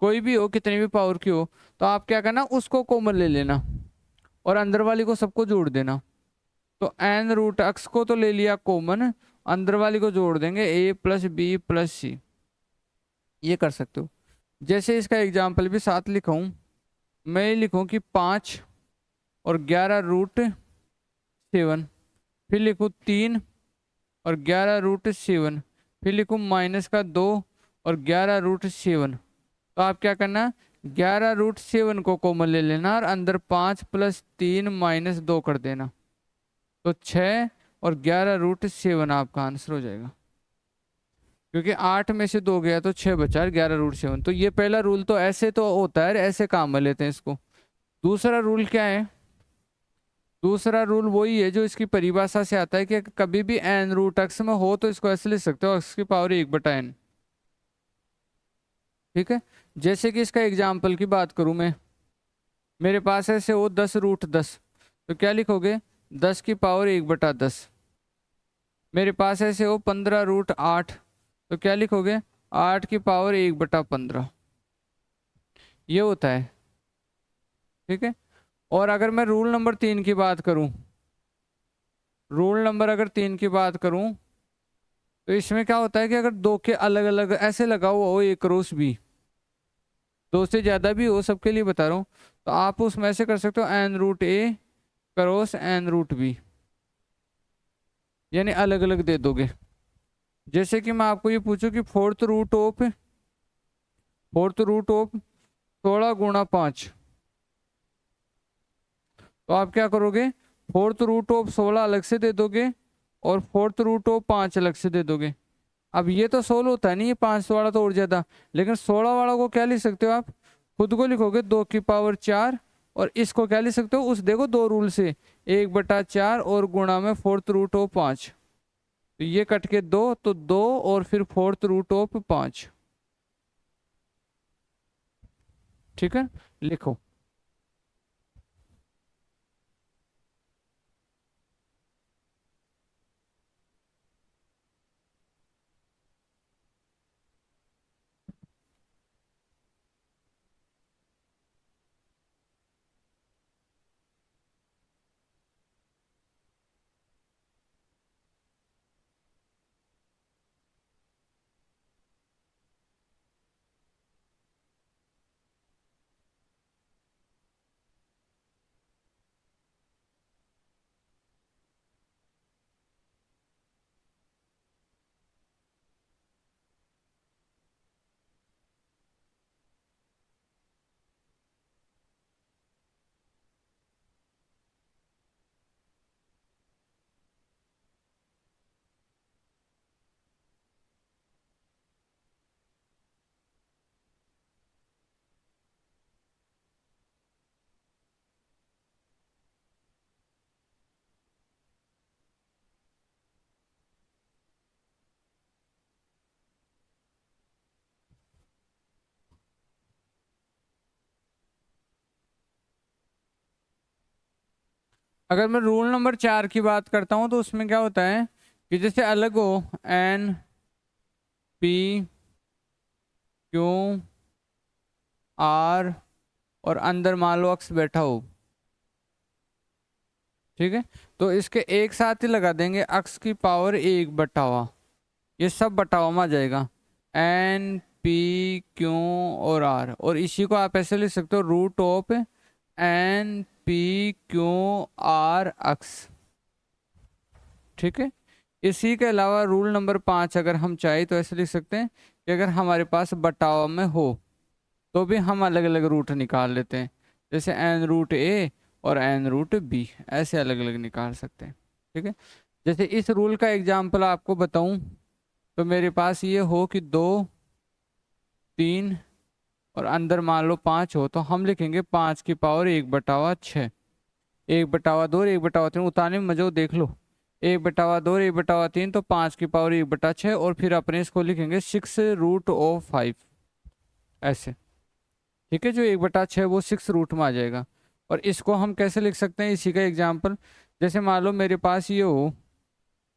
कोई भी हो, कितनी भी पावर की हो, तो आप क्या करना, उसको कॉमन ले लेना और अंदर वाली को सबको जोड़ देना। तो n√x को तो ले लिया कॉमन, अंदर वाली को जोड़ देंगे, a प्लस बी प्लस सी। ये कर सकते हो। जैसे इसका एग्जाम्पल भी साथ लिखूं, मैं लिखूं कि 5 और 11√7, फिर लिखूं 3 और 11√7, फिर लिखूं -2 और 11√7। तो आप क्या करना, 11√7 को कॉमन ले लेना और अंदर 5 + 3 - 2 कर देना, तो 6 और 11√7 आपका आंसर हो जाएगा। क्योंकि 8 में से 2 गया तो 6 बचा, 11√7। तो ये पहला रूल तो ऐसे तो होता है, ऐसे काम में लेते हैं इसको। दूसरा रूल क्या है? दूसरा रूल वही है जो इसकी परिभाषा से आता है कि कभी भी n√x में हो तो इसको ऐसे लिख सकते हो, x की पावर 1/n। ठीक है, जैसे कि इसका एग्जाम्पल की बात करूं मैं, मेरे पास ऐसे हो 10√10, तो क्या लिखोगे? 10 की पावर 1/10। मेरे पास ऐसे हो 15√8, तो क्या लिखोगे? 8 की पावर 1/15। ये होता है। ठीक है, और अगर मैं रूल नंबर 3 की बात करूं, रूल नंबर अगर 3 की बात करूं, तो इसमें क्या होता है कि अगर दो के अलग अलग ऐसे लगा हुआ हो ए क्रॉस बी, दो से ज्यादा भी हो, सबके लिए बता रहा हूं, तो आप उसमें ऐसे कर सकते हो n√a क्रॉस n√b, यानी अलग अलग दे दोगे। जैसे कि मैं आपको ये पूछूं कि फोर्थ रूट ऑफ 16 × 5, तो आप क्या करोगे? फोर्थ रूट ऑफ 16 अलग से दे दोगे और फोर्थ रूट ऑफ 5 अलग से दे दोगे। अब ये तो 16 होता नहीं है, 5 वाला तो और ज्यादा, लेकिन 16 वाला को क्या लिख सकते हो आप? खुद को लिखोगे 2 की पावर 4, और इसको क्या लिख सकते हो? उस देखो दो रूल से, 1/4 और गुणा में फोर्थ रूट ऑफ 5, तो ये कट के 2, तो 2 और फिर फोर्थ रूट ऑफ 5। ठीक है, लिखो। अगर मैं रूल नंबर 4 की बात करता हूं तो उसमें क्या होता है कि जैसे अलग हो n p q r और अंदर मान लो x बैठा हो, ठीक है, तो इसके एक साथ ही लगा देंगे x की पावर 1/, ये सब बटावा में आ जाएगा, n p q और r, और इसी को आप ऐसे लिख सकते हो root of n p q r x। ठीक है, इसी के अलावा रूल नंबर 5 अगर हम चाहे तो ऐसे लिख सकते हैं कि अगर हमारे पास बटाव में हो तो भी हम अलग अलग रूट निकाल लेते हैं, जैसे n√a और n√b, ऐसे अलग अलग निकाल सकते हैं। ठीक है, जैसे इस रूल का एग्जाम्पल आपको बताऊं तो मेरे पास ये हो कि 2 3 और अंदर मान लो 5 हो, तो हम लिखेंगे 5 की पावर 1/6, 1/2 1/3 उतारने में मजा हो, देख लो, 1/2 1/3, तो 5 की पावर 1/6, और फिर अपने इसको लिखेंगे 6√5 ऐसे। ठीक है, जो 1/6 वो 6 रूट में आ जाएगा। और इसको हम कैसे लिख सकते हैं, इसी का एग्जाम्पल, जैसे मान लो मेरे पास ये हो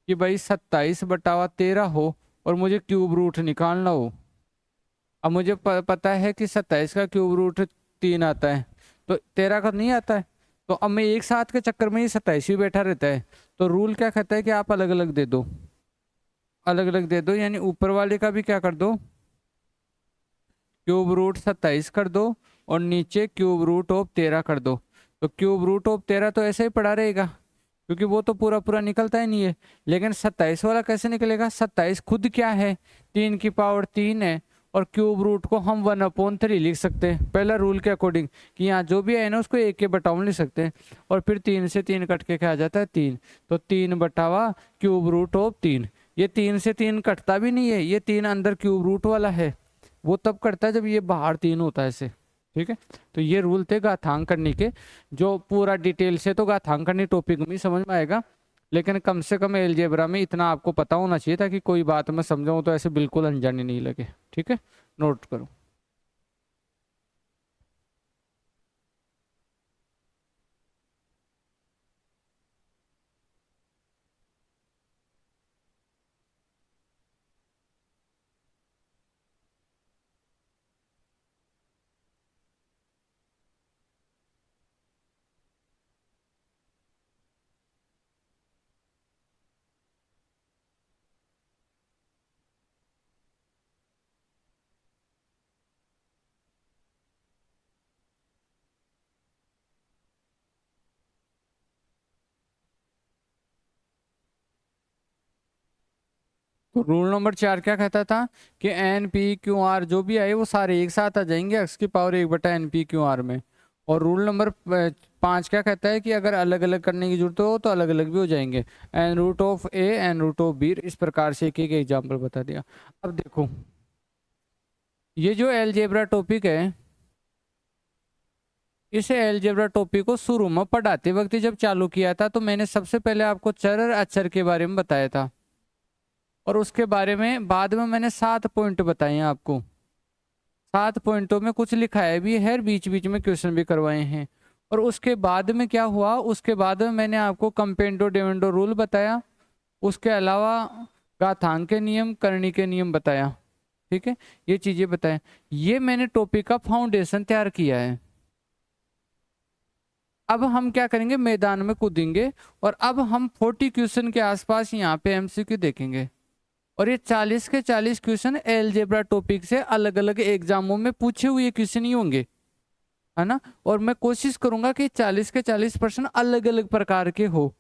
कि भाई 27/13 हो और मुझे क्यूब रूट निकालना हो। अब मुझे पता है कि 27 का क्यूब रूट 3 आता है, तो 13 का नहीं आता है, तो अब मैं एक साथ के चक्कर में ही 27 ही बैठा रहता है। तो रूल क्या कहता है कि आप अलग अलग दे दो, अलग अलग दे दो, यानी ऊपर वाले का भी क्या कर दो, क्यूब रूट 27 कर दो, और नीचे क्यूब रूट ऑफ 13 कर दो। तो क्यूब रूट ऑफ 13 तो ऐसे ही पड़ा रहेगा क्योंकि वो तो पूरा पूरा निकलता ही नहीं है, लेकिन 27 वाला कैसे निकलेगा? 27 खुद क्या है? 3 की पावर 3 है, और क्यूब रूट को हम 1/3 लिख सकते हैं पहला रूल के अकॉर्डिंग, कि यहाँ जो भी है ना उसको एक के बटाव में लिख सकते हैं। और फिर 3 से 3 कट के क्या आ जाता है 3, तो 3/, क्यूब रूट ऑफ 3। ये 3 से 3 कटता भी नहीं है, ये 3 अंदर क्यूब रूट वाला है, वो तब कटता है जब ये बाहर 3 होता है ऐसे। ठीक है, तो ये रूल थे घातांक करने के, जो पूरा डिटेल से तो घातांक करने टॉपिक में ही समझ में आएगा, लेकिन कम से कम अलजेब्रा में इतना आपको पता होना चाहिए ताकि कोई बात मैं समझाऊं तो ऐसे बिल्कुल अनजानी नहीं लगे। ठीक है, नोट करो। तो रूल नंबर 4 क्या कहता था कि एन पी क्यू आर जो भी आए वो सारे एक साथ आ जाएंगे एक्स की पावर 1/NP/QR में। और रूल नंबर 5 क्या कहता है कि अगर अलग अलग करने की जरूरत हो तो अलग अलग भी हो जाएंगे, n√(a), n√(b), इस प्रकार से एक एक एग्जाम्पल बता दिया। अब देखो ये जो अलजेब्रा टॉपिक है, इस अलजेब्रा टॉपिक को शुरू में पढ़ाते वक्त जब चालू किया था तो मैंने सबसे पहले आपको चर और अचर के बारे में बताया था, और उसके बारे में बाद में मैंने 7 पॉइंट बताए हैं आपको। 7 पॉइंटों में कुछ लिखाया भी है, बीच बीच में क्वेश्चन भी करवाए हैं। और उसके बाद में क्या हुआ, उसके बाद में मैंने आपको कंपेंडो डिविडेंडो रूल बताया, उसके अलावा घातांक के नियम, करनी के नियम बताया। ठीक है, ये चीजें बताएं, ये मैंने टॉपिक का फाउंडेशन तैयार किया है। अब हम क्या करेंगे, मैदान में कूदेंगे, और अब हम 40 क्वेश्चन के आसपास यहाँ पे एमसीक्यू देखेंगे। और ये 40 के 40 क्वेश्चन अलजेब्रा टॉपिक से अलग अलग एग्जामों में पूछे हुए क्वेश्चन ही होंगे, है ना। और मैं कोशिश करूंगा कि 40 के 40 प्रश्न अलग अलग प्रकार के हो,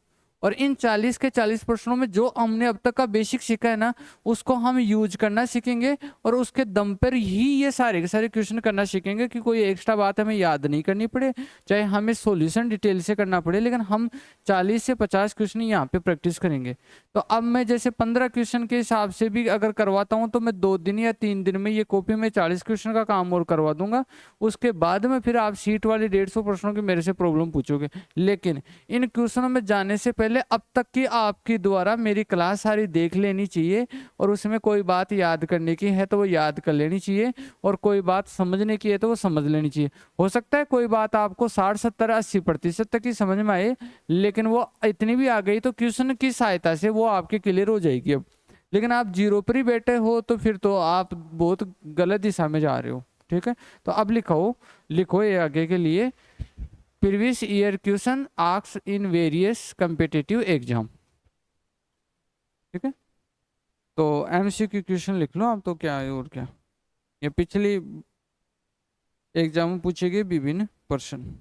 और इन 40 के 40 प्रश्नों में जो हमने अब तक का बेसिक सीखा है ना उसको हम यूज करना सीखेंगे, और उसके दम पर ही ये सारे के सारे क्वेश्चन करना सीखेंगे कि कोई एक्स्ट्रा बात हमें याद नहीं करनी पड़े, चाहे हमें सॉल्यूशन डिटेल से करना पड़े, लेकिन हम 40 से 50 क्वेश्चन यहाँ पे प्रैक्टिस करेंगे। तो अब मैं जैसे 15 क्वेश्चन के हिसाब से भी अगर करवाता हूँ तो मैं 2 दिन या 3 दिन में ये कॉपी में 40 क्वेश्चन का काम और करवा दूंगा। उसके बाद में फिर आप सीट वाली 150 प्रश्नों की मेरे से प्रॉब्लम पूछोगे, लेकिन इन क्वेश्चनों में जाने से पहले अब तक की आपकी द्वारा मेरी क्लास सारी देख लेनी चाहिए, और उसमें कोई बात याद करने की है तो वो याद कर लेनी चाहिए, और कोई बात समझने की है तो वो समझ लेनी चाहिए। हो सकता है कोई बात आपको 60, 70, 80% तक ही समझ में आए, लेकिन वो इतनी भी आ गई तो क्वेश्चन की सहायता से वो आपके क्लियर हो जाएगी। अब लेकिन आप जीरो पर ही बैठे हो तो फिर तो आप बहुत गलत दिशा में जा रहे हो। ठीक है, तो अब लिखो, लिखो ये आगे के लिए, previous year question asked in various competitive exam. ठीक है, तो एमसीक्यू क्वेश्चन लिख लो आप, तो क्या है और क्या, ये पिछली एग्जाम में पूछे गए विभिन्न प्रश्न।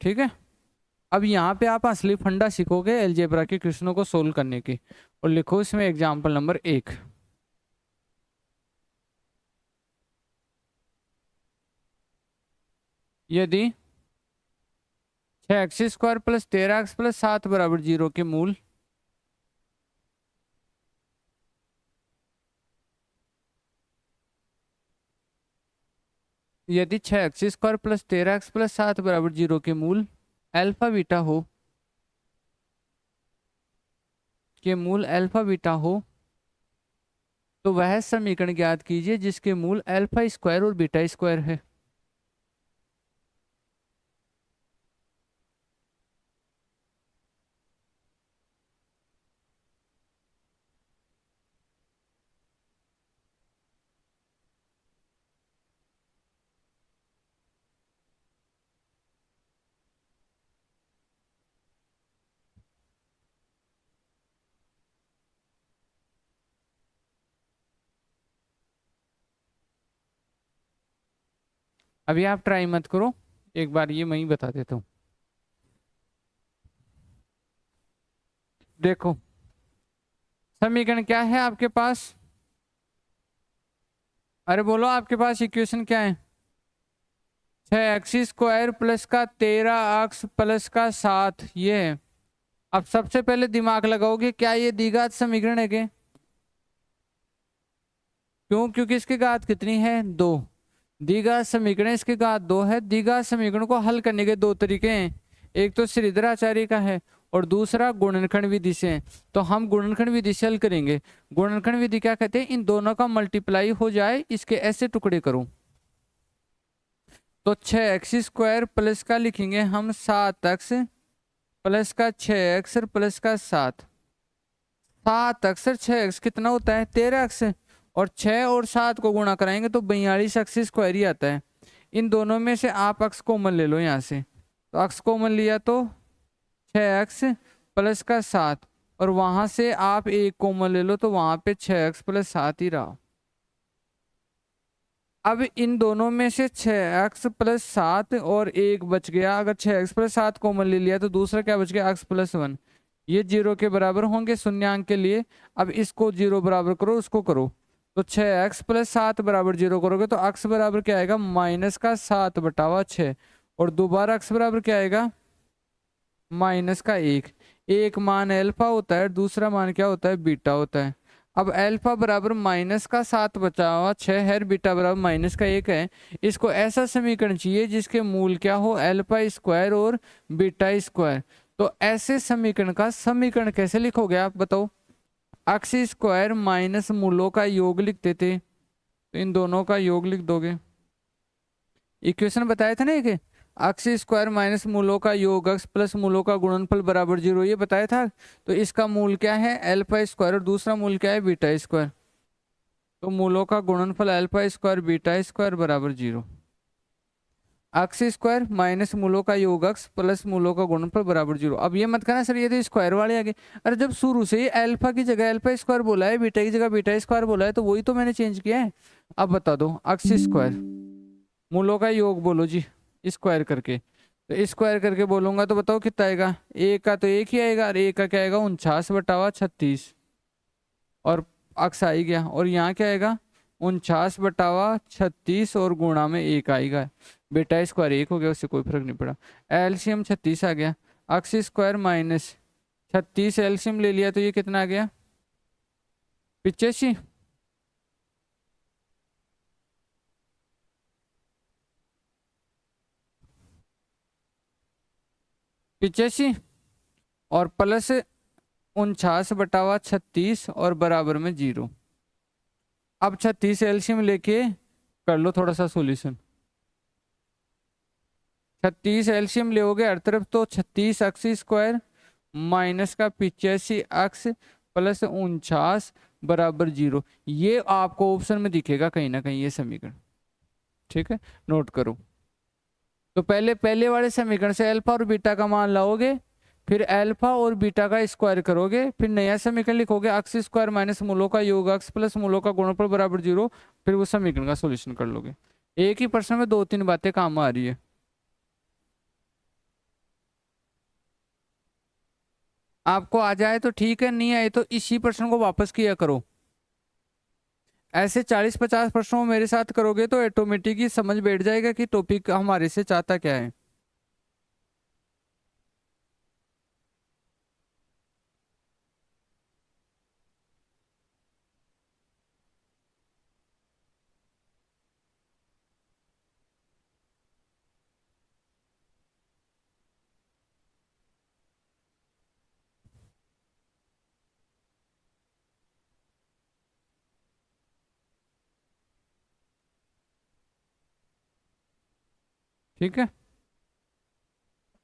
ठीक है, अब यहाँ पे आप असली फंडा सीखोगे अलजेब्रा के क्वेश्चनों को सोल्व करने की। और लिखो इसमें एग्जाम्पल नंबर 1, यदि 6x² + 13x + 7 = 0 के मूल, यदि 6x² + 13x + 7 = 0 के मूल अल्फा बीटा हो, के मूल अल्फा बीटा हो, तो वह समीकरण ज्ञात कीजिए जिसके मूल α² और β² है। अभी आप ट्राई मत करो, एक बार ये मैं ही बता देता हूँ। देखो समीकरण क्या है आपके पास? अरे बोलो, आपके पास इक्वेशन क्या है? 6x² प्लस का 13x प्लस का 7, ये है। अब सबसे पहले दिमाग लगाओगे, क्या ये द्विघात समीकरण है क्या? क्यों? क्योंकि इसकी घात कितनी है? 2। द्विघात समीकरण इसकी घात 2 है। द्विघात समीकरण को हल करने के दो तरीके हैं, एक तो श्रीधराचार्य का है और दूसरा गुणनखंड विधि से है। तो हम गुणनखंड विधि से हल करेंगे। गुणनखंड विधि क्या कहते हैं? इन दोनों का मल्टीप्लाई हो जाए, इसके ऐसे टुकड़े करो। तो 6x² प्लस का लिखेंगे हम 7x प्लस का 6x प्लस का 7। 7x और 6x कितना होता है? 13x। और 6 और 7 को गुणा कराएंगे तो 42x² ही आता है। इन दोनों में से आप अक्स कॉमन ले लो यहाँ से। तो अक्स कॉमन लिया तो 6x प्लस का 7, और वहां से आप एक कॉमन ले लो तो वहां पे 6x प्लस 7 ही रहा। अब इन दोनों में से 6x प्लस 7 और एक बच गया। अगर 6x प्लस 7 कॉमन ले लिया तो दूसरा क्या बच गया? x plus 1। ये 0 के बराबर होंगे शून्यांक के लिए। अब इसको 0 बराबर करो, उसको करो। तो 6x प्लस 7 बराबर 0 करोगे तो x बराबर क्या आएगा? माइनस का 7 बटावा 6। और दोबारा x बराबर क्या आएगा? माइनस का 1। एक मान अल्फा होता है, दूसरा मान क्या होता है? बीटा होता है। अब अल्फा बराबर माइनस का 7 बचा हुआ 6 है, बीटा बराबर माइनस का 1 है। इसको ऐसा समीकरण चाहिए जिसके मूल क्या हो? अल्फा स्क्वायर और बीटा स्क्वायर। तो ऐसे समीकरण का समीकरण कैसे लिखोगे आप बताओ? अक्स स्क्वायर माइनस मूलों का योग लिखते थे, तो इन दोनों का योग लिख दोगे। इक्वेशन बताया था ना एक, अक्स स्क्वायर माइनस मूलों का योग अक्स प्लस मूलों का गुणनफल बराबर 0, ये बताया था। तो इसका मूल क्या है? अल्फा स्क्वायर, और दूसरा मूल क्या है? Beta square. तो मूलों का गुणनफल अल्फा स्क्वायर बीटा स्क्वायर बराबर 0। अक्स स्क्वायर माइनस मूलों का योग अक्स प्लस मूलों का गुणनफल बराबर 0। अब ये मत कहना सर ये तो स्क्वायर वाले आगे। अरे जब शुरू से ही अल्फा की जगह अल्फा स्क्वायर बोला है, बीटा की जगह बीटा स्क्वायर बोला है, तो वही तो मैंने चेंज किया है। अब बता दो, अक्स स्क्वायर मूलों का योग बोलो जी, स्क्वायर करके। तो स्क्वायर करके बोलूंगा तो बताओ कितना आएगा? एक का तो एक ही आएगा, और एक का क्या आएगा? 49 बटावा 36। और अक्स आ ही गया, और यहाँ क्या आएगा? 49 बटावा 36 और गुणा में 1 आएगा। बेटा स्क्वायर 1 हो गया, उससे कोई फर्क नहीं पड़ा। एलसीएम 36 आ गया। अक्स स्क्वायर माइनस 36 एलसीएम ले लिया तो ये कितना आ गया? 85। और प्लस 49 बटावा 36 और बराबर में 0। अब 36 एलसीएम लेके कर लो थोड़ा सा सोल्यूशन। 36 एलसीएम लोगे हर तरफ तो 36 अक्स स्क्वायर माइनस का 85 अक्स प्लस 49 बराबर 0। ये आपको ऑप्शन में दिखेगा कहीं ना कहीं ये समीकरण। ठीक है, नोट करो। तो पहले पहले वाले समीकरण से अल्फा और बीटा का मान लाओगे, फिर अल्फा और बीटा का स्क्वायर करोगे, फिर नया समीकरण लिखोगे अक्स स्क्वायर माइनस मूलों का योग अक्स प्लस मूलों का गुणनफल बराबर 0। फिर वो समीकरण का सॉल्यूशन कर लोगे। एक ही प्रश्न में दो तीन बातें काम आ रही है। आपको आ जाए तो ठीक है, नहीं आए तो इसी प्रश्न को वापस किया करो। ऐसे 40-50 प्रश्नों मेरे साथ करोगे तो ऑटोमेटिक ही समझ बैठ जाएगा कि टॉपिक हमारे से चाहता क्या है। ठीक है।